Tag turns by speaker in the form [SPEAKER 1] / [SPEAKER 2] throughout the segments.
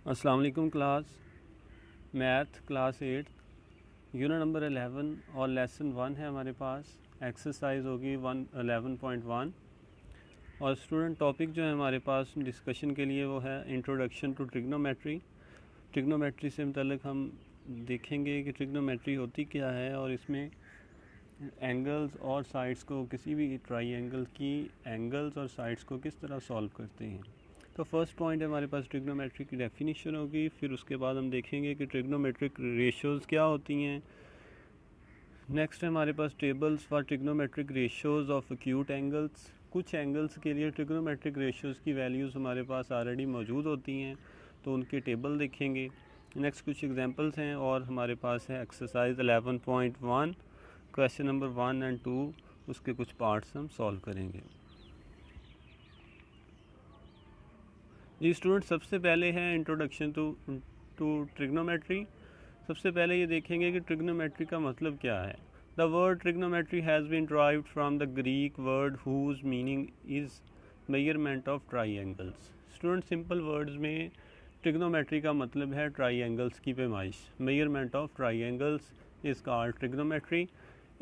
[SPEAKER 1] अस्सलाम वालेकुम class. Math class 8 unit number 11 और लेसन 1 है हमारे पास। एक्सरसाइज होगी 11.1 और स्टूडेंट टॉपिक जो है हमारे पास डिस्कशन के लिए वो है इंट्रोडक्शन टू ट्रिग्नोमेट्री। ट्रिग्नोमेट्री से मुतल्लिक़ हम देखेंगे कि ट्रिग्नोमेट्री होती क्या है और इसमें एंगल्स और साइड्स को, किसी भी ट्राइंगल की एंगल्स और साइड्स को किस तरह सॉल्व करते हैं। तो फर्स्ट पॉइंट हमारे पास ट्रिग्नोमेट्री की डेफिनेशन होगी, फिर उसके बाद हम देखेंगे कि ट्रिग्नोमेट्रिक रेशियोज़ क्या होती हैं। नेक्स्ट है हमारे पास tables for trigonometric ratios of acute angles. कुछ एंगल्स के लिए ट्रिग्नोमेट्रिक रेशियोज़ की वैल्यूज़ हमारे पास ऑलरेडी मौजूद होती हैं, तो उनके टेबल देखेंगे। नेक्स्ट कुछ एग्जांपल्स हैं और हमारे पास है एक्सरसाइज 11.1 क्वेश्चन नंबर 1 एंड 2, उसके कुछ पार्ट्स हम सॉल्व करेंगे। जी स्टूडेंट, सबसे पहले है इंट्रोडक्शन टू ट्रिग्नोमेट्री। सबसे पहले ये देखेंगे कि ट्रिग्नोमेट्री का मतलब क्या है। The word trigonometry has been derived from the Greek word whose meaning is measurement of triangles. Student, simple words में ट्रिग्नोमेट्री का मतलब है ट्राइंगल्स की पैमाइश। Measurement of triangles is called trigonometry.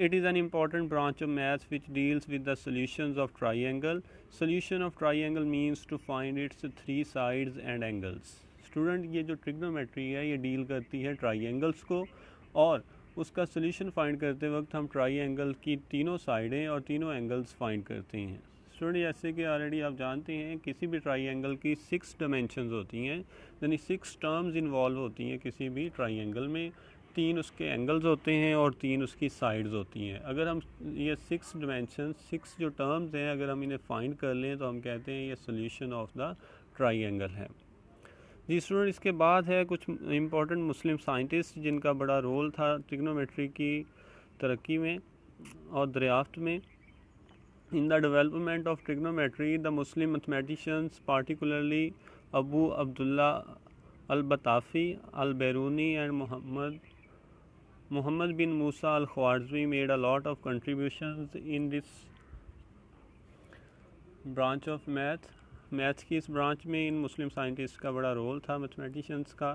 [SPEAKER 1] It is an important branch of maths which deals with the solutions of triangle. Solution of triangle means to find its three sides and angles. Student, ये जो trigonometry है ये deal करती है triangles को, और उसका solution find करते वक्त हम ट्राइंगल की तीनों साइडें और तीनों एंगल्स फाइंड करते हैं। स्टूडेंट, जैसे कि ऑलरेडी आप जानते हैं किसी भी ट्राइंगल की 6 डायमेंशंस होती हैं, यानी 6 टर्म्स इन्वॉल्व होती हैं किसी भी ट्राइंगल में। 3 उसके एंगल्स होते हैं और 3 उसकी साइड्स होती हैं। अगर हम ये 6 डायमेंशन 6 जो टर्म्स हैं अगर हम इन्हें फाइंड कर लें तो हम कहते हैं ये सोल्यूशन ऑफ द ट्राइंगल है। जी स्टूडेंट, इसके बाद है कुछ इम्पोर्टेंट मुस्लिम साइंटिस्ट जिनका बड़ा रोल था ट्रिग्नोमेट्री की तरक्की में और दरियाफ्त में। In the development of trigonometry the Muslim mathematicians particularly Abu Abdullah al Battani al Biruni and Muhammad bin Musa al-Khwarizmi made a lot of contributions in this branch of math. Maths की इस branch में इन मुस्लिम scientist का बड़ा role था, mathematicians का।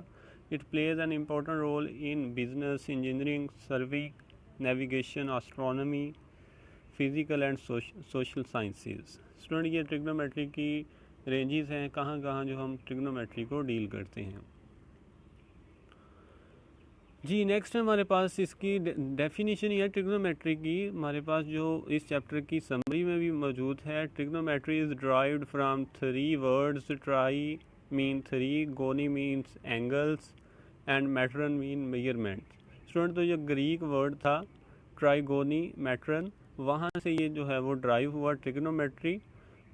[SPEAKER 1] It plays an important role in business, engineering, survey, navigation, astronomy, physical and social sciences. Student, ये trigonometry की ranges हैं, कहाँ कहाँ जो हम ट्रिग्नोमेट्री को डील करते हैं। जी नेक्स्ट है हमारे पास इसकी डेफिनेशन ही है ट्रिग्नोमेट्री की। हमारे पास जो इस चैप्टर की समरी में भी मौजूद है, trigonometry is derived from 3 words. Try mean 3, गोनी means angles and matron mean measurement. Student, तो ये ग्रीक वर्ड था ट्राइगोनी मैट्रन, वहाँ से ये जो है वो ड्राइव हुआ trigonometry,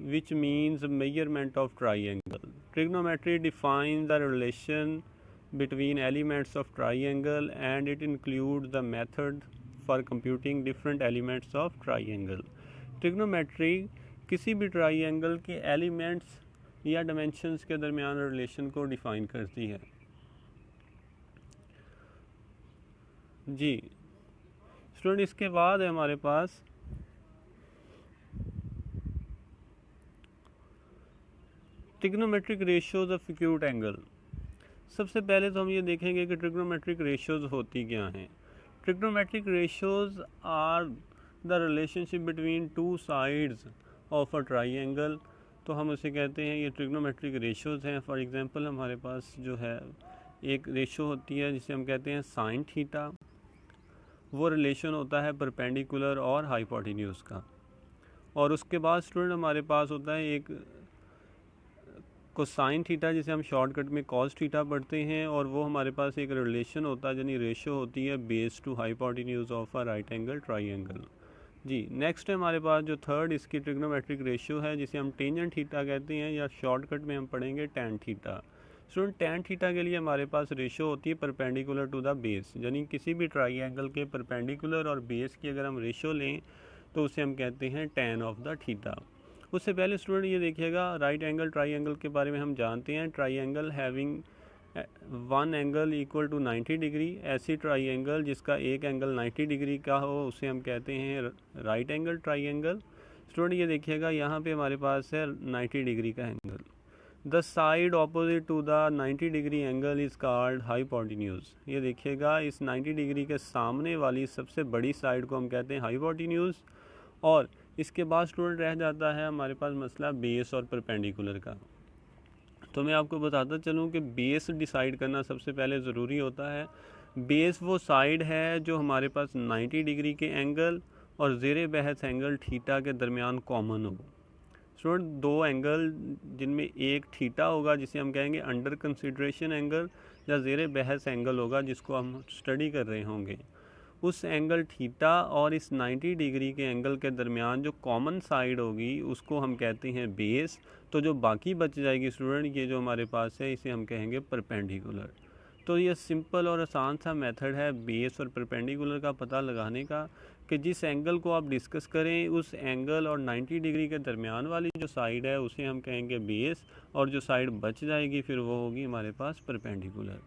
[SPEAKER 1] which means measurement of triangle. Trigonometry defines the relation between elements of triangle and it includes the method for computing different elements of triangle. Trigonometry किसी भी ट्राइंगल के एलिमेंट्स या डायमेंशंस के दरमियान रिलेशन को define करती है। जी student, इसके बाद है हमारे पास trigonometric ratios of acute angle. सबसे पहले तो हम ये देखेंगे कि ट्रिग्नोमेट्रिक रेशियोज़ होती क्या हैं। Trigonometric ratios are the relationship between 2 sides of a triangle. तो हम उसे कहते हैं ये ट्रिग्नोमेट्रिक रेशियोज़ हैं। फॉर एग्जांपल हमारे पास जो है एक रेशियो होती है जिसे हम कहते हैं साइन थीटा। वो रिलेशन होता है परपेंडिकुलर और हाइपोटेन्यूज का। और उसके बाद स्टूडेंट हमारे पास होता है एक कोसाइन थीटा, जिसे हम शॉर्टकट में कॉस थीटा पढ़ते हैं, और वो हमारे पास एक रिलेशन होता है यानी रेशियो होती है base to hypotenuse of a right angle triangle. जी नेक्स्ट है हमारे पास जो थर्ड इसकी ट्रिग्नोमेट्रिक रेशियो है जिसे हम टेंजेंट थीटा कहते हैं, या शॉर्टकट में हम पढ़ेंगे tan theta. Student, tan theta के लिए हमारे पास रेशियो होती है परपेंडिकुलर टू द बेस, यानी किसी भी ट्राइंगल के परपेंडिकुलर और बेस की अगर हम रेशियो लें तो उसे हम कहते हैं टैन ऑफ द थीटा। उससे पहले स्टूडेंट ये देखिएगा, राइट एंगल ट्राइंगल के बारे में हम जानते हैं, triangle having 1 angle equal to 90 degree. ऐसी ट्राइंगल जिसका एक एंगल 90 डिग्री का हो उसे हम कहते हैं राइट एंगल ट्राइंगल। स्टूडेंट ये देखिएगा यहाँ पे हमारे पास है 90 डिग्री का angle. The side opposite to the 90 degree angle is called hypotenuse. ये देखिएगा, इस 90 डिग्री के सामने वाली सबसे बड़ी साइड को हम कहते हैं हाइपोटेन्यूज। और इसके बाद स्टूडेंट रह जाता है हमारे पास मसला बेस और परपेंडिकुलर का। तो मैं आपको बताता चलूँ कि बेस डिसाइड करना सबसे पहले ज़रूरी होता है। बेस वो साइड है जो हमारे पास 90 डिग्री के एंगल और ज़ेरे बहस एंगल थीटा के दरमियान कॉमन हो। स्टूडेंट दो एंगल जिनमें एक थीटा होगा जिसे हम कहेंगे अंडर कंसिडरेशन एंगल, या ज़ेरे बहस एंगल होगा जिसको हम स्टडी कर रहे होंगे, उस एंगल थीटा और इस 90 डिग्री के एंगल के दरमियान जो कॉमन साइड होगी उसको हम कहते हैं बेस। तो जो बाकी बच जाएगी स्टूडेंट, ये जो हमारे पास है, इसे हम कहेंगे परपेंडिकुलर। तो ये सिंपल और आसान सा मेथड है बेस और परपेंडिकुलर का पता लगाने का, कि जिस एंगल को आप डिस्कस करें उस एंगल और 90 डिग्री के दरमियान वाली जो साइड है उसे हम कहेंगे बेस, और जो साइड बच जाएगी फिर वो होगी हमारे पास परपेंडिकुलर।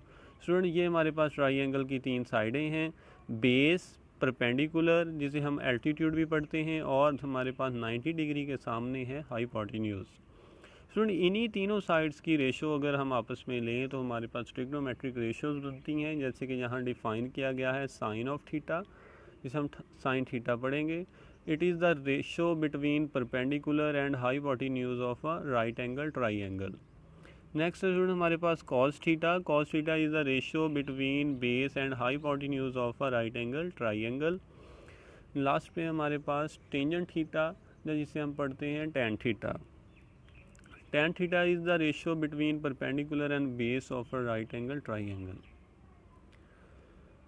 [SPEAKER 1] स्टूडेंट ये हमारे पास ट्राइंगल की तीन साइडें हैं, बेस, परपेंडिकुलर जिसे हम एल्टीट्यूड भी पढ़ते हैं, और हमारे पास 90 डिग्री के सामने है हाइपोटेन्यूज। स्टूडेंट इन्हीं तीनों साइड्स की रेशो अगर हम आपस में लें तो हमारे पास ट्रिग्नोमेट्रिक रेशोज बनती हैं, जैसे कि यहाँ डिफाइन किया गया है साइन ऑफ थीटा, जिसे हम साइन थीटा पढ़ेंगे। It is the ratio between perpendicular and hypotenuse of a right angle triangle. Next student हमारे पास cos theta. Cos theta is the ratio between base and hypotenuse of a right angle triangle. Last पे हमारे पास tangent theta, जिसे हम पढ़ते हैं tan theta. Tan theta is the ratio between perpendicular and base of a right angle triangle.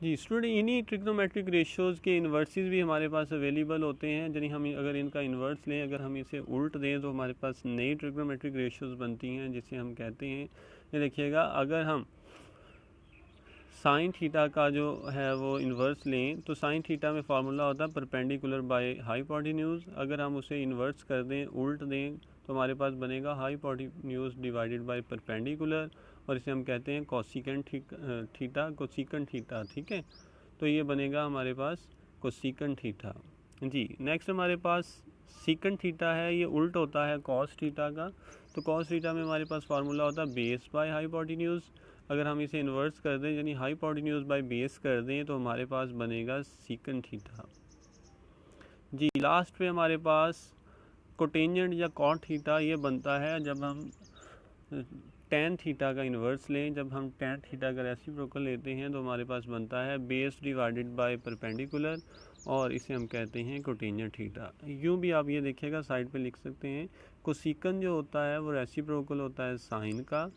[SPEAKER 1] जी student इन्हीं trigonometric ratios के इन्वर्सेस भी हमारे पास अवेलेबल होते हैं। यानी हम अगर इनका इन्वर्स लें, अगर हम इसे उल्ट दें तो हमारे पास नई ट्रिग्नोमेट्रिक रेशियोज़ बनती हैं, जिसे हम कहते हैं, ये देखिएगा, अगर हम साइन थीटा का जो है वो इन्वर्स लें तो साइन थीटा में फार्मूला होता है परपेंडिकुलर बाय हाइपोटेन्यूज। अगर हम उसे इन्वर्स कर दें, उल्ट दें, तो हमारे पास बनेगा हाइपोटेन्यूज डिवाइडेड बाय परपेंडिकुलर, और इसे हम कहते हैं कोसिकेंट थीटा, कोसिकेंट थीटा। ठीक है, तो ये बनेगा हमारे पास कोसिकेंट थीटा। जी नेक्स्ट हमारे पास सीकेंट थीटा है, ये उल्ट होता है कॉस थीटा का। तो कॉस थीटा में हमारे पास फार्मूला होता है बेस बाय हाइपोटेन्यूज। अगर हम इसे इन्वर्स कर दें यानी हाइपोटेन्यूज बाय बेस कर दें तो हमारे पास बनेगा सीकेंट थीटा। जी लास्ट पे हमारे पास कोटेंजेंट या कॉट थीटा ये बनता है जब हम टैन थीटा का इन्वर्स लें। जब हम टैन थीटा का रेसिप्रोकल लेते हैं तो हमारे पास बनता है बेस डिवाइडेड बाय परपेंडिकुलर, और इसे हम कहते हैं कोटेंजेंट थीटा। यूँ भी आप ये देखिएगा साइड पे लिख सकते हैं, कोसिकन जो होता है वो रेसिप्रोकल होता है साइन का,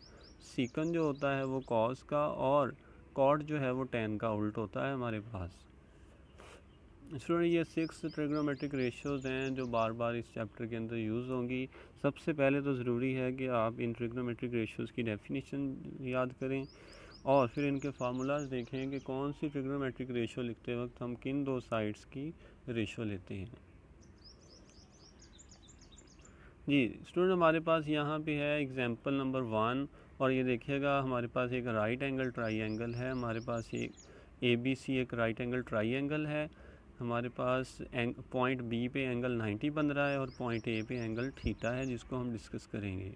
[SPEAKER 1] सीकन जो होता है वो कॉस का, और कॉट जो है वो टैन का उल्ट होता है हमारे पास। स्टूडेंट ये 6 ट्रिग्नोमेट्रिक रेशियोज़ हैं जो बार बार इस चैप्टर के अंदर यूज़ होंगी। सबसे पहले तो ज़रूरी है कि आप इन ट्रिग्नोमेट्रिक रेशियोज़ की डेफिनेशन याद करें, और फिर इनके फार्मूलाज देखें कि कौन सी ट्रिग्नोमेट्रिक रेशियो लिखते वक्त हम किन दो साइड्स की रेशियो लेते हैं। जी स्टूडेंट हमारे पास यहाँ पे है एग्जांपल नंबर 1, और ये देखिएगा हमारे पास एक राइट एंगल ट्राइंगल है, हमारे पास एक ABC एक राइट एंगल ट्राइंगल है, हमारे पास पॉइंट बी पे एंगल 90 बन रहा है और पॉइंट ए पे एंगल थीटा है, जिसको हम डिस्कस करेंगे।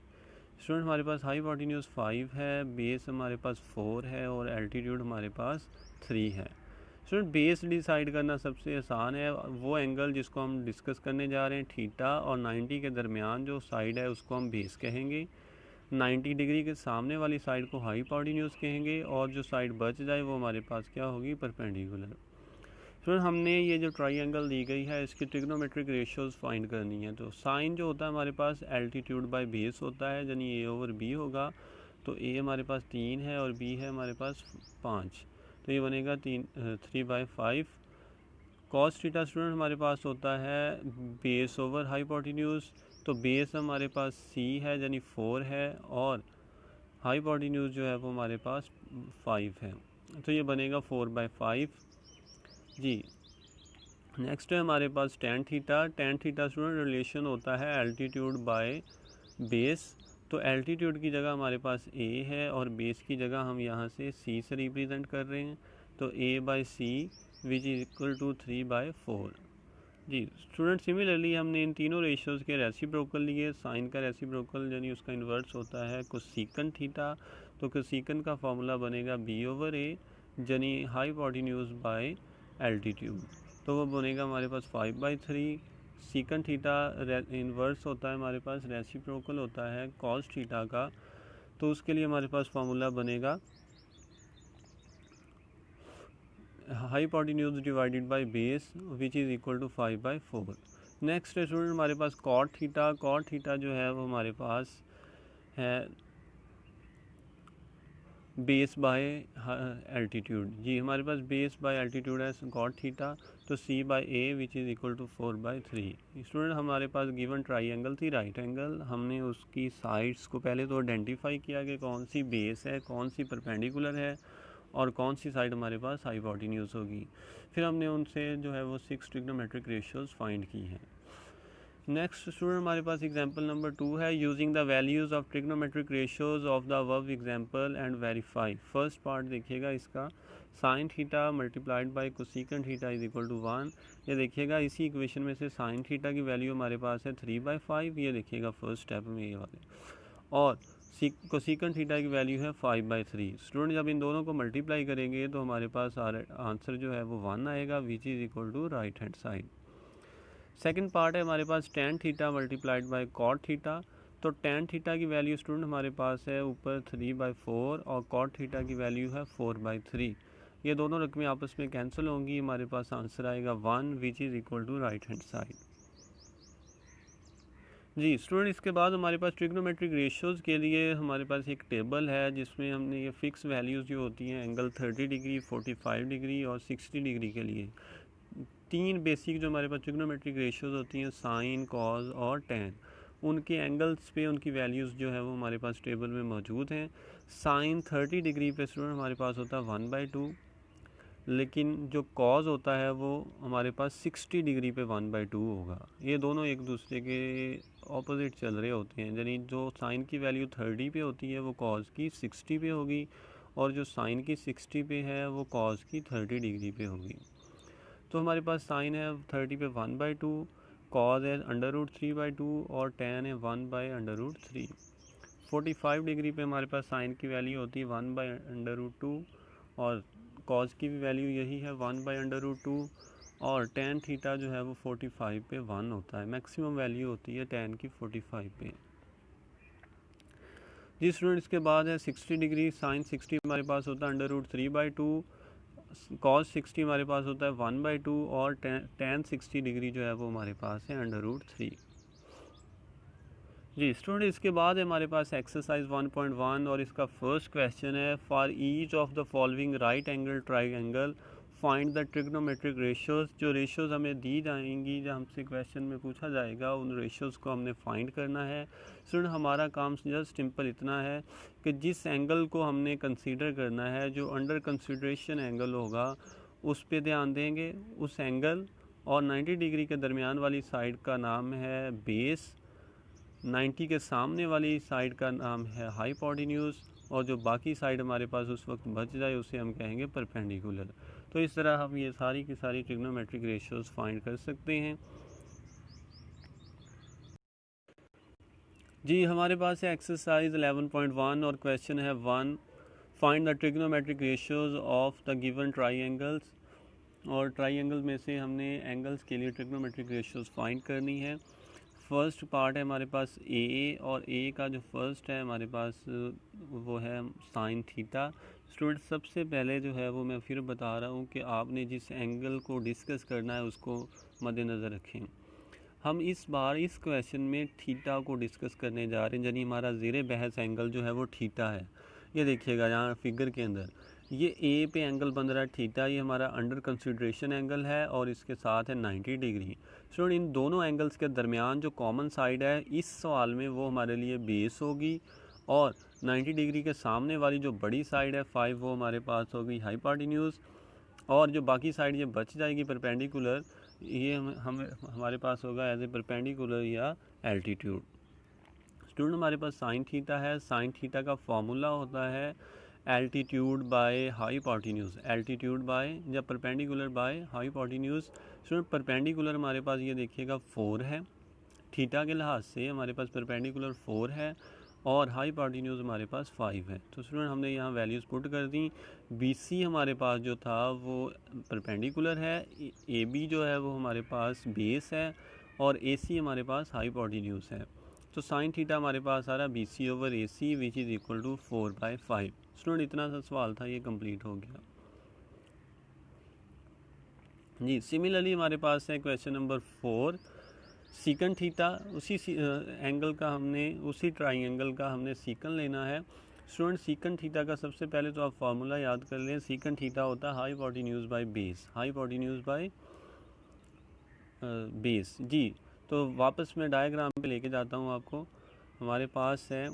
[SPEAKER 1] स्टूडेंट हमारे पास हाइपोटेन्यूज 5 है, बेस हमारे पास 4 है, और एल्टीट्यूड हमारे पास 3 है। स्टूडेंट बेस डिसाइड करना सबसे आसान है, वो एंगल जिसको हम डिस्कस करने जा रहे हैं थीटा और 90 के दरमियान जो साइड है उसको हम बेस कहेंगे, 90 डिग्री के सामने वाली साइड को हाइपोटेन्यूज कहेंगे, और जो साइड बच जाए वो हमारे पास क्या होगी, परपेंडिकुलर। स्टूडेंट हमने ये जो ट्राइंगल दी गई है इसकी ट्रिग्नोमेट्रिक रेशियोज़ फाइंड करनी है। तो साइन जो होता है हमारे पास एल्टीट्यूड बाय बेस होता है, यानी A/B होगा। तो A हमारे पास 3 है और B है हमारे पास 5, तो ये बनेगा 3/5। कॉस थीटा स्टूडेंट हमारे पास होता है बेस ओवर हाइपोटेन्यूज, तो बेस हमारे पास C है यानी 4 है, और हाइपोटेन्यूज जो है वो हमारे पास 5 है, तो ये बनेगा 4/5। जी नेक्स्ट है हमारे पास tan theta. Tan theta student relation होता है एल्टीट्यूड बाय बेस, तो एल्टीट्यूड की जगह हमारे पास A है और बेस की जगह हम यहाँ से C से रिप्रेजेंट कर रहे हैं, तो A/C which is equal to 3/4। जी स्टूडेंट, सिमिलरली हमने इन तीनों रेशियोज़ के रेसिप्रोकल लिए। साइन का रेसिप्रोकल यानी उसका इन्वर्स होता है कोसेकंड थीटा, तो कोसेकंड का फॉर्मूला बनेगा b/a यानी हाइपोटेन्यूज बाय एल्टीट्यूड, तो वो बनेगा हमारे पास 5/3। सेकंड थीटा इन्वर्स होता है हमारे पास, रेसिप्रोकल होता है कॉस थीटा का, तो उसके लिए हमारे पास फॉर्मूला बनेगा hypotenuse divided by base which is equal to 5/4। Next है स्टूडेंट हमारे पास कॉट थीटा। कॉट थीटा जो है वो हमारे पास है बेस बाय एल्टीट्यूड। जी हमारे पास बेस बाय एल्टीट्यूड है कॉट थीटा, तो c/a which is equal to 4/3। Student हमारे पास गिवन ट्राइंगल थी राइट एंगल, हमने उसकी साइड्स को पहले तो आइडेंटिफाई किया कि कौन सी बेस है, कौन सी परपेंडिकुलर है और कौन सी साइड हमारे पास हाइपोटेन्यूज होगी। फिर हमने उनसे जो है वो 6 ट्रिग्नोमेट्रिक रेशियोज फाइंड की हैं। नेक्स्ट स्टूडेंट हमारे पास एग्जांपल नंबर 2 है, using the values of trigonometric ratios of the above example and verify. First part देखिएगा इसका, sine theta multiplied by cosecant theta is equal to 1। ये देखिएगा इसी इक्वेशन में से साइन थीटा की वैल्यू हमारे पास है 3/5, ये देखिएगा फर्स्ट स्टेप में ये वाले, और कोसेकंड थीटा की वैल्यू है 5/3। स्टूडेंट जब इन दोनों को मल्टीप्लाई करेंगे तो हमारे पास आंसर जो है वो 1 आएगा which is equal to right hand side. Second part है हमारे पास tan theta multiplied by cot theta, तो टेन थीटा की वैल्यू स्टूडेंट हमारे पास है ऊपर 3/4 और कॉट थीटा की वैल्यू है 4/3। ये दोनों रकमें आपस में कैंसिल होंगी, हमारे पास आंसर आएगा 1 which is equal to right hand side. जी स्टूडेंट, इसके बाद हमारे पास ट्रिग्नोमेट्रिक रेशियोज़ के लिए हमारे पास एक टेबल है जिसमें हमने ये फिक्स वैल्यूज़ जो होती हैं एंगल 30 डिग्री, 45 डिग्री और 60 डिग्री के लिए, तीन बेसिक जो हमारे पास ट्रिग्नोमेट्रिक रेशियोज़ होती हैं साइन, कॉज और टेन, उनके एंगल्स पे उनकी वैल्यूज़ जो है वो हमारे पास टेबल में मौजूद हैं। साइन 30 डिग्री पे स्टूडेंट हमारे पास होता है 1/2, लेकिन जो कॉज होता है वो हमारे पास 60 डिग्री पे 1/2 होगा। ये दोनों एक दूसरे के ऑपोजिट चल रहे होते हैं, यानी जो साइन की वैल्यू 30 पे होती है वो कॉज की 60 पे होगी, और जो साइन की 60 पे है वो कॉज की 30 डिग्री पे होगी। तो हमारे पास साइन है 30 पे 1/2, कॉज है √3/2 और टेन है 1/√3। 45 डिग्री पे हमारे पास साइन की वैल्यू होती है 1/√2 और कॉज की भी वैल्यू यही है 1/√2, और टेन थीटा जो है वो 45 पे 1 होता है। मैक्सिमम वैल्यू होती है टेन की 45 पे। जी स्टूडेंट, इसके बाद है 60 डिग्री। साइन 60 हमारे पास होता है √3/2, कॉस 60 हमारे पास होता है 1/2 और टेन 60 डिग्री जो है वो हमारे पास है √3। जी स्टूडेंट, इसके बाद है हमारे पास एक्सरसाइज 1.1 और इसका फर्स्ट क्वेश्चन है, for each of the following right angle triangle find the trigonometric ratios. जो रेशियोज़ हमें दी जाएंगी, जब हमसे क्वेश्चन में पूछा जाएगा, उन रेशियोज़ को हमने फाइंड करना है। स्टूडेंट हमारा काम जस्ट सिंपल इतना है कि जिस एंगल को हमने कंसीडर करना है, जो अंडर कंसिडरेशन एंगल होगा उस पर ध्यान देंगे। उस एंगल और 90 डिग्री के दरमियान वाली साइड का नाम है बेस, 90 के सामने वाली साइड का नाम है हाइपोटेन्यूज, और जो बाकी साइड हमारे पास उस वक्त बच जाए उसे हम कहेंगे परपेंडिकुलर। तो इस तरह हम ये सारी की सारी ट्रिग्नोमेट्रिक रेशियोज फाइंड कर सकते हैं। जी हमारे पास है एक्सरसाइज 11.1 और क्वेश्चन है 1, find the trigonometric ratios of the given triangles. और ट्राइंगल में से हमने एंगल्स के लिए ट्रिग्नोमेट्रिक रेशियोज फाइंड करनी है। फर्स्ट पार्ट है हमारे पास ए, और ए का जो फर्स्ट है हमारे पास वो है साइन थीटा। स्टूडेंट सबसे पहले जो है वो मैं फिर बता रहा हूँ कि आपने जिस एंगल को डिस्कस करना है उसको मद्देनज़र रखें। हम इस बार इस क्वेश्चन में थीटा को डिस्कस करने जा रहे हैं, यानी हमारा ज़ेरे बहस एंगल जो है वो थीटा है। ये देखिएगा यहाँ फिगर के अंदर ये ए पे एंगल बन रहा है थीटा, ये हमारा अंडर कंसिडरेशन एंगल है और इसके साथ है 90 डिग्री। स्टूडेंट इन दोनों एंगल्स के दरमियान जो कॉमन साइड है इस सवाल में वो हमारे लिए बेस होगी, और 90 डिग्री के सामने वाली जो बड़ी साइड है 5 वो हमारे पास होगी हाइपोटेन्यूज, और जो बाकी साइड ये बच जाएगी परपेंडिकुलर, ये हम हमारे पास होगा एज ए परपेंडिकुलर या एल्टीट्यूड। स्टूडेंट हमारे पास साइन थीटा है, साइन थीटा का फॉर्मूला होता है altitude by hypotenuse, altitude by या perpendicular by hypotenuse. Student perpendicular हमारे पास ये देखिएगा 4 है, थीटा के लिहाज से हमारे पास परपेंडिकुलर 4 है और हाइपोटेन्यूज हमारे पास 5 है। तो स्टूडेंट हमने यहाँ वैल्यूज़ पुट कर दी। BC हमारे पास जो था वो परपेंडिकुलर है, AB जो है वो हमारे पास बेस है और AC हमारे पास हाइपोटेन्यूज है। तो साइन थीटा हमारे पास आ रहा है BC over AC which is equal to 4/5। Student इतना सा सवाल था, ये कंप्लीट हो गया जी। सिमिलरली हमारे पास है क्वेश्चन नंबर 4, सीकन थीटा, उसी एंगल का हमने, उसी ट्राइंगल का हमने सीकन लेना है। स्टूडेंट सीकन थीटा का सबसे पहले तो आप फार्मूला याद कर लें। सीकन थीटा होता है hypotenuse by base, hypotenuse by base जी। तो वापस मैं डायग्राम पे लेके जाता हूँ आपको। हमारे पास है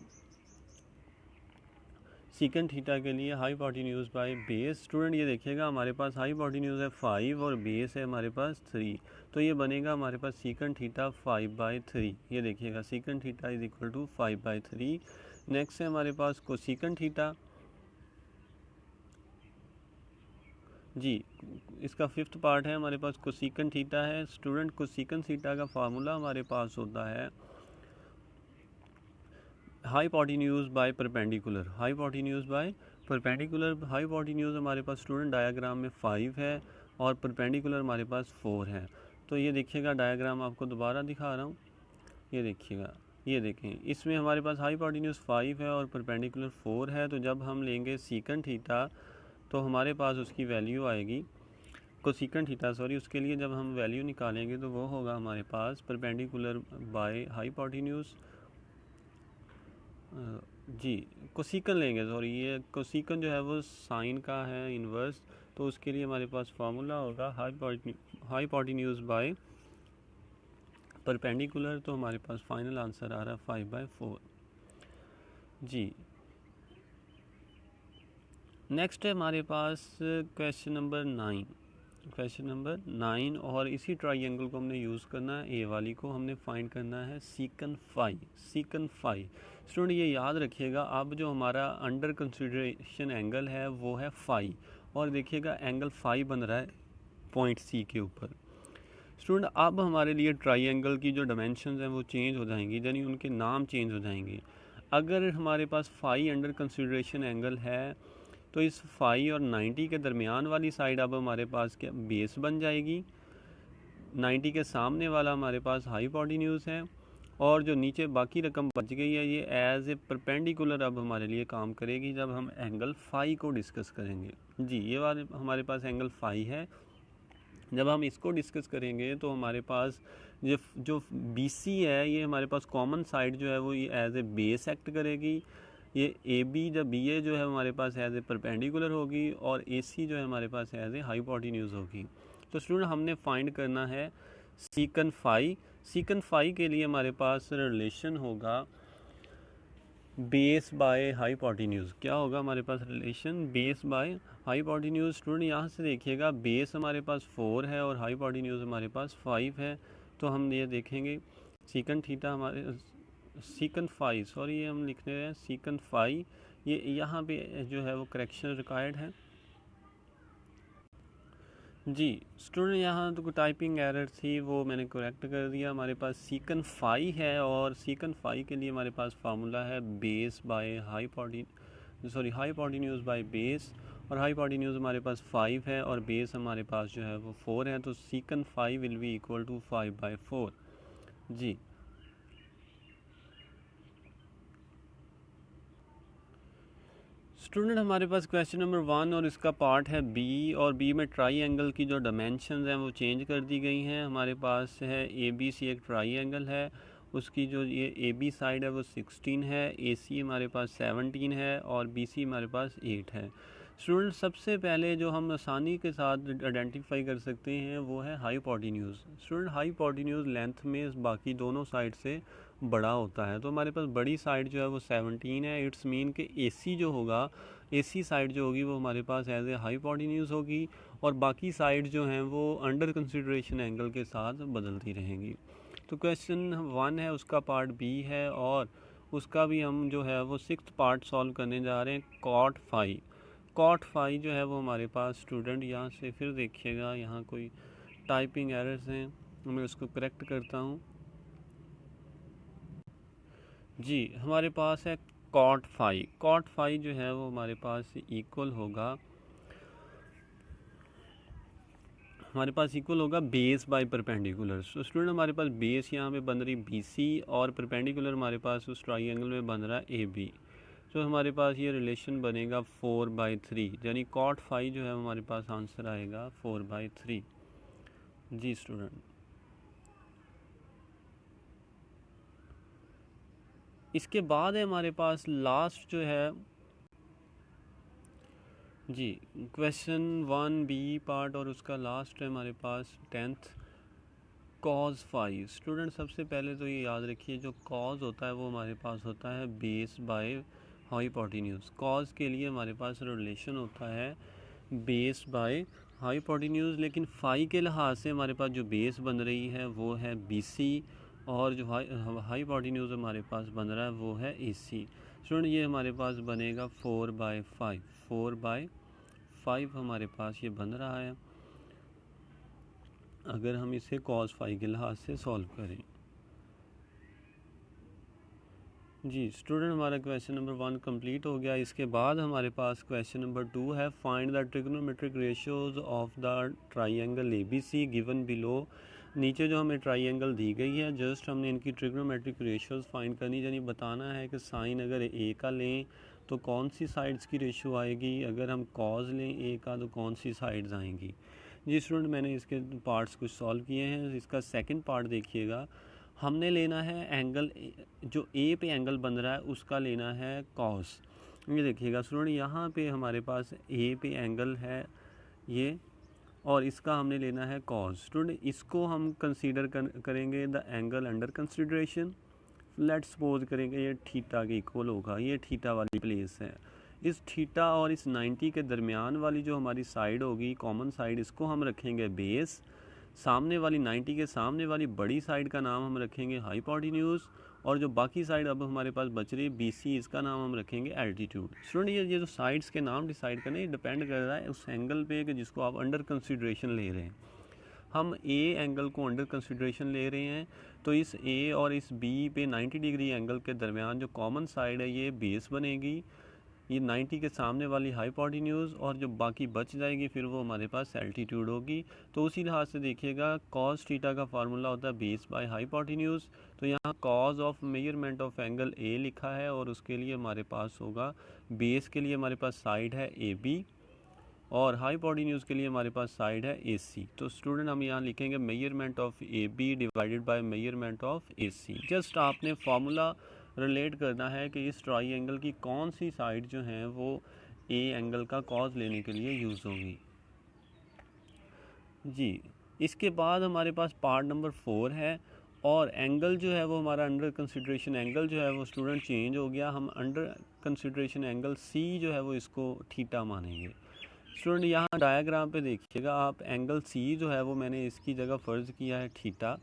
[SPEAKER 1] सीकन थीटा के लिए हाइपोटेन्यूज बाय बेस। स्टूडेंट ये देखिएगा हमारे पास हाइपोटेन्यूज है 5 और बेस है हमारे पास 3, तो ये बनेगा हमारे पास सीकन थीटा 5/3। ये देखिएगा secant theta is equal to 5/3। Next है हमारे पास कोसीकन थीटा जी, इसका 5th पार्ट है हमारे पास कोसीकन थीटा है। स्टूडेंट कोसीकन थीटा का फार्मूला हमारे पास होता है hypotenuse by perpendicular, hypotenuse by perpendicular. Hypotenuse हमारे पास स्टूडेंट डायग्राम में 5 है और परपेंडिकुलर हमारे पास 4 है। तो ये देखिएगा डायग्राम आपको दोबारा दिखा रहा हूँ, ये देखिएगा, ये देखें, इसमें हमारे पास हाइपोटेन्यूज 5 है और परपेंडिकुलर 4 है। तो जब हम लेंगे सीकन थीटा तो हमारे पास उसकी वैल्यू आएगी, कोसीकन थीटा सॉरी, उसके लिए जब हम वैल्यू निकालेंगे तो वो होगा हमारे पास परपेंडिकुलर बाय हाइपोटेन्यूज जी, कोसीकन लेंगे सॉरी, ये कोसीकन जो है वो साइन का है इन्वर्स, तो उसके लिए हमारे पास फार्मूला होगा हाइपोटेन्यूज बाय परपेंडिकुलर। तो हमारे पास फाइनल आंसर आ रहा है 5/4 जी। नेक्स्ट है हमारे पास क्वेश्चन नंबर 9, क्वेश्चन नंबर 9, और इसी ट्राइंगल को हमने यूज़ करना है, ए वाली को हमने फाइंड करना है सीकन फाई, सीकन फाई। स्टूडेंट ये याद रखिएगा, अब जो हमारा अंडर कंसिडरेशन एंगल है वो है फाई, और देखिएगा एंगल फाई बन रहा है पॉइंट सी के ऊपर। स्टूडेंट अब हमारे लिए ट्राइंगल की जो डायमेंशंस हैं वो चेंज हो जाएंगी, यानी उनके नाम चेंज हो जाएंगे। अगर हमारे पास फाई अंडर कंसिडरेशन एंगल है तो इस फाई और 90 के दरमियान वाली साइड अब हमारे पास क्या बेस बन जाएगी, 90 के सामने वाला हमारे पास हाइपोटेन्यूज है, और जो नीचे बाकी रकम बच गई है ये एज ए परपेंडिकुलर अब हमारे लिए काम करेगी जब हम एंगल फाई को डिस्कस करेंगे जी। ये वाले हमारे पास एंगल फाई है, जब हम इसको डिस्कस करेंगे तो हमारे पास जो BC है ये हमारे पास कॉमन साइड जो है वो ये एज ए बेस एक्ट करेगी। ये AB जब BA जो है हमारे पास एज ए परपेंडिकुलर होगी और AC जो है हमारे पास एज ए हाइपोटेन्यूज होगी। तो स्टूडेंट हमने फाइंड करना है सीकन फाई। सीकन फाई के लिए हमारे पास रिलेशन होगा बेस बाय हाइपोटेन्यूज। क्या होगा हमारे पास relation base by hypotenuse. Student यहाँ से देखिएगा बेस हमारे पास 4 है और हाइपोटेन्यूज हमारे पास 5 है। तो हम ये देखेंगे सीकन थीटा हमारे सीकन फाई, सॉरी ये हम लिख रहे हैं सीकन फाई, ये यहाँ पे जो है वो करेक्शन रिक्वायर्ड है जी। स्टूडेंट यहाँ तो टाइपिंग एरर थी वो मैंने करेक्ट कर दिया। हमारे पास सीकन फाई है और सीकन फाई के लिए हमारे पास फार्मूला है base by hypotenuse by base, और हाइपोटेन्यूज हमारे पास 5 है और बेस हमारे पास जो है वो 4 है। तो secant phi will be equal to 5/4 जी। स्टूडेंट हमारे पास क्वेश्चन नंबर 1 और इसका पार्ट है B, और B में ट्राई एंगल की जो डायमेंशंस हैं वो चेंज कर दी गई हैं। हमारे पास है ABC एक ट्राई एंगल है, उसकी जो ये AB साइड है वो 16 है, AC हमारे पास 17 है और BC हमारे पास 8 है। स्टूडेंट सबसे पहले जो हम आसानी के साथ आइडेंटिफाई कर सकते हैं वो है हाइपोटेन्यूज। स्टूडेंट हाइपोटेन्यूज लेंथ में बाकी दोनों साइड से बड़ा होता है, तो हमारे पास बड़ी साइड जो है वो 17 है। इट्स मीन कि AC जो होगा, AC साइड जो होगी वो हमारे पास एज ए हाइपोटेन्यूज होगी, और बाकी साइड जो हैं वो अंडर कंसिडरेशन एंगल के साथ बदलती रहेंगी। तो क्वेश्चन 1 है उसका पार्ट B है, और उसका भी हम जो है वो 6th पार्ट सॉल्व करने जा रहे हैं। कॉट फाई जो है वो हमारे पास स्टूडेंट, यहाँ से फिर देखिएगा यहाँ कोई टाइपिंग एरर्स हैं, मैं उसको करेक्ट करता हूँ। जी हमारे पास है कॉट फाई जो है वो हमारे पास इक्वल होगा, बेस बाय परपेंडिकुलर। तो स्टूडेंट हमारे पास बेस यहाँ पे बन रही BC और परपेंडिकुलर हमारे पास उस ट्राइंगल में बन रहा है AB। तो हमारे पास ये रिलेशन बनेगा 4/3, यानी कॉट फाई जो है हमारे पास आंसर आएगा 4/3। जी स्टूडेंट, इसके बाद है हमारे पास लास्ट जो है जी क्वेश्चन 1B पार्ट, और उसका लास्ट है हमारे पास 10th कॉज फाई। स्टूडेंट सबसे पहले तो ये याद रखिए, जो कॉज होता है वो हमारे पास होता है बेस बाय हाइपोटेन्यूज। कॉज के लिए हमारे पास रिलेशन होता है बेस बाय हाइपोटेन्यूज, लेकिन फाई के लिहाज से हमारे पास जो बेस बन रही है वो है BC, और जो हाइपोटेन्यूज हमारे पास बन रहा है वो है AC। स्टूडेंट ये हमारे पास बनेगा 4/5 हमारे पास ये बन रहा है अगर हम इसे कॉस फाई के लिहाज से सॉल्व करें। जी स्टूडेंट, हमारा क्वेश्चन नंबर 1 कंप्लीट हो गया। इसके बाद हमारे पास क्वेश्चन नंबर 2 है, find the trigonometric ratios of the triangle ABC given below. नीचे जो हमें ट्राइंगल दी गई है, जस्ट हमने इनकी ट्रिग्नोमेट्रिक रेशियोज फाइंड करनी, यानी बताना है कि साइन अगर A का लें तो कौन सी साइड्स की रेशियो आएगी, अगर हम कॉज लें A का तो कौन सी साइड्स आएंगी। जी स्टूडेंट, मैंने इसके पार्ट्स कुछ सॉल्व किए हैं। इसका सेकंड पार्ट देखिएगा, हमने लेना है एंगल, जो A पे एंगल बन रहा है उसका लेना है कॉस। ये देखिएगा स्टूडेंट, यहाँ पे हमारे पास A पे एंगल है ये, और इसका हमने लेना है कॉस। स्टूडेंट इसको हम कंसीडर करेंगे the angle under consideration. Let's suppose करेंगे ये थीटा के इक्वल होगा, ये थीटा वाली प्लेस है। इस थीटा और इस 90 के दरमियान वाली जो हमारी साइड होगी, कॉमन साइड, इसको हम रखेंगे बेस। सामने वाली 90 के सामने वाली बड़ी साइड का नाम हम रखेंगे हाइपोटेन्यूज, और जो बाकी साइड अब हमारे पास बच रही है BC, इसका नाम हम रखेंगे एल्टीट्यूड। स्टूडेंट ये जो साइड्स के नाम डिसाइड करने, ये डिपेंड कर रहा है उस एंगल पे कि जिसको आप अंडर कंसिडरेशन ले रहे हैं। हम A एंगल को अंडर कंसिडरेशन ले रहे हैं, तो इस A और इस B पे 90 डिग्री एंगल के दरमियान जो कॉमन साइड है ये बेस बनेगी, ये 90 के सामने वाली हाइपोटेन्यूज, और जो बाकी बच जाएगी फिर वो हमारे पास एल्टीट्यूड होगी। तो उसी लिहाज से देखिएगा, कॉस थीटा का फार्मूला होता है बेस बाय हाइपोटेन्यूज। तो यहाँ cause of measurement of angle A लिखा है, और उसके लिए हमारे पास होगा, बेस के लिए हमारे पास साइड है AB, और हाइपोटेन्यूज के लिए हमारे पास साइड है AC। तो स्टूडेंट हम यहाँ लिखेंगे measurement of AB divided by measurement of AC। Just आपने फार्मूला रिलेट करना है कि इस ट्राइंगल की कौन सी साइड जो है वो A एंगल का कॉज लेने के लिए यूज़ होगी। जी इसके बाद हमारे पास पार्ट नंबर 4 है, और एंगल जो है वो हमारा अंडर कंसिडरेशन एंगल जो है वो स्टूडेंट चेंज हो गया। हम अंडर कंसिडरेशन एंगल C जो है वो इसको थीटा मानेंगे। स्टूडेंट यहाँ डायग्राम पे देखिएगा आप, एंगल C जो है वो मैंने इसकी जगह फ़र्ज़ किया है थीटा।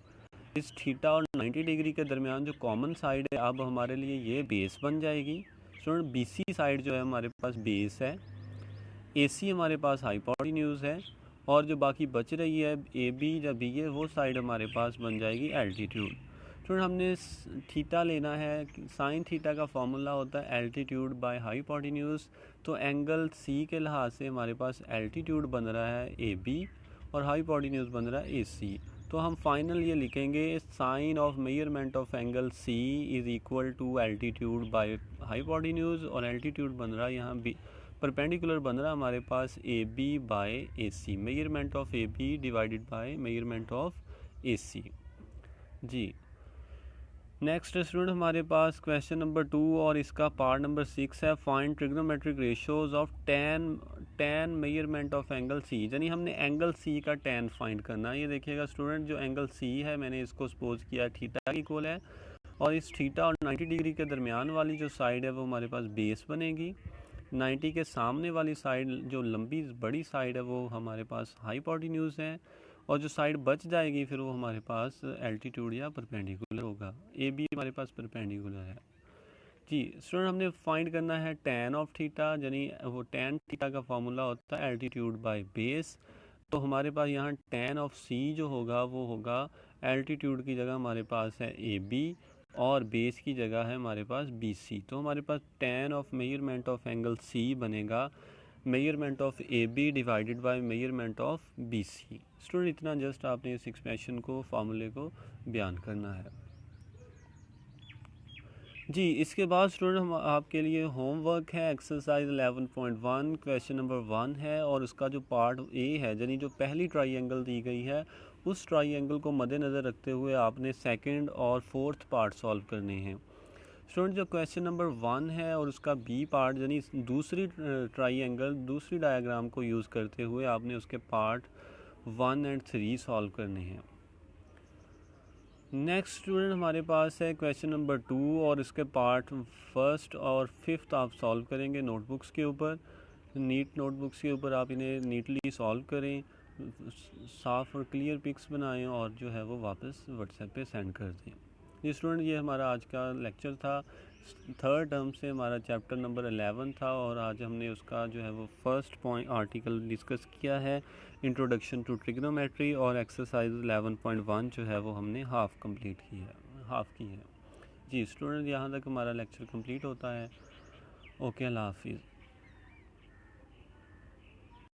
[SPEAKER 1] इस थीटा और 90 डिग्री के दरमियान जो कॉमन साइड है, अब हमारे लिए ये बेस बन जाएगी। स्टूडेंट BC साइड जो है हमारे पास बेस है, AC हमारे पास हाइपोटेन्यूज है, और जो बाकी बच रही है AB या BA, वो साइड हमारे पास बन जाएगी एल्टीट्यूड। स्टूडेंट हमने थीटा लेना है, साइन थीटा का फॉर्मूला होता है एल्टीट्यूड बाय हाइपोटेन्यूज। तो एंगल C के लिहाज से हमारे पास एल्टीट्यूड बन रहा है AB, और हाइपोटेन्यूज बन रहा है AC। तो हम फाइनल ये लिखेंगे, sine of measurement of angle C is equal to altitude by hypotenuse, और एल्टीट्यूड बन रहा है यहाँ परपेंडिकुलर बन रहा है हमारे पास AB by AC, measurement of AB divided by measurement of AC। जी नेक्स्ट स्टूडेंट हमारे पास क्वेश्चन नंबर 2, और इसका पार्ट नंबर 6 है, find trigonometric ratios of tan measurement of angle C। यानी हमने एंगल C का tan फाइंड करना है। ये देखिएगा स्टूडेंट, जो एंगल C है मैंने इसको सपोज किया थीटा इक्वल है, और इस थीटा और 90 डिग्री के दरमियान वाली जो साइड है वो हमारे पास बेस बनेगी। 90 के सामने वाली साइड जो लंबी बड़ी साइड है वो हमारे पास हाइपोटेन्यूज है, और जो साइड बच जाएगी फिर वो हमारे पास एल्टीट्यूड या परपेंडिकुलर होगा। AB हमारे पास परपेंडिकुलर है। जी स्टूडेंट, हमने फाइंड करना है tan ऑफ थीटा, यानी वो tan थीटा का फार्मूला होता है एल्टीट्यूड बाय बेस। तो हमारे पास यहाँ tan ऑफ c जो होगा वो होगा एल्टीट्यूड की जगह हमारे पास है AB और बेस की जगह है हमारे पास BC। तो हमारे पास tan of measurement of angle C बनेगा measurement of AB divided by measurement of BC। Student इतना जस्ट आपने इस एक्सप्रेशन को फार्मूले को बयान करना है। जी इसके बाद स्टूडेंट हम आपके लिए होमवर्क है एक्सरसाइज 11.1 क्वेश्चन नंबर 1 है, और उसका जो पार्ट ए है यानी जो पहली ट्राइंगल दी गई है उस ट्राइंगल को मद्देनज़र रखते हुए आपने सेकंड और फोर्थ पार्ट सॉल्व करने हैं। स्टूडेंट जो क्वेश्चन नंबर 1 है और उसका बी पार्ट यानी दूसरी ट्राइंगल दूसरी डायग्राम को यूज़ करते हुए आपने उसके पार्ट 1 एंड 3 सॉल्व करने हैं। नेक्स्ट स्टूडेंट हमारे पास है क्वेश्चन नंबर 2 और इसके पार्ट फर्स्ट और फिफ्थ आप सॉल्व करेंगे नोटबुक्स के ऊपर, नीट नोटबुक्स के ऊपर आप इन्हें नीटली सॉल्व करें, साफ़ और क्लियर पिक्स बनाएं और जो है वो वापस व्हाट्सएप पे सेंड कर दें। ये स्टूडेंट ये हमारा आज का लेक्चर था, थर्ड टर्म से हमारा चैप्टर नंबर 11 था और आज हमने उसका जो है वो फर्स्ट पॉइंट आर्टिकल डिस्कस किया है इंट्रोडक्शन टू ट्रिग्नोमेट्री, और एक्सरसाइज 11.1 जो है वो हमने हाफ़ की है। जी स्टूडेंट यहाँ तक हमारा लेक्चर कंप्लीट होता है। ओके, अल्लाह हाफिज़।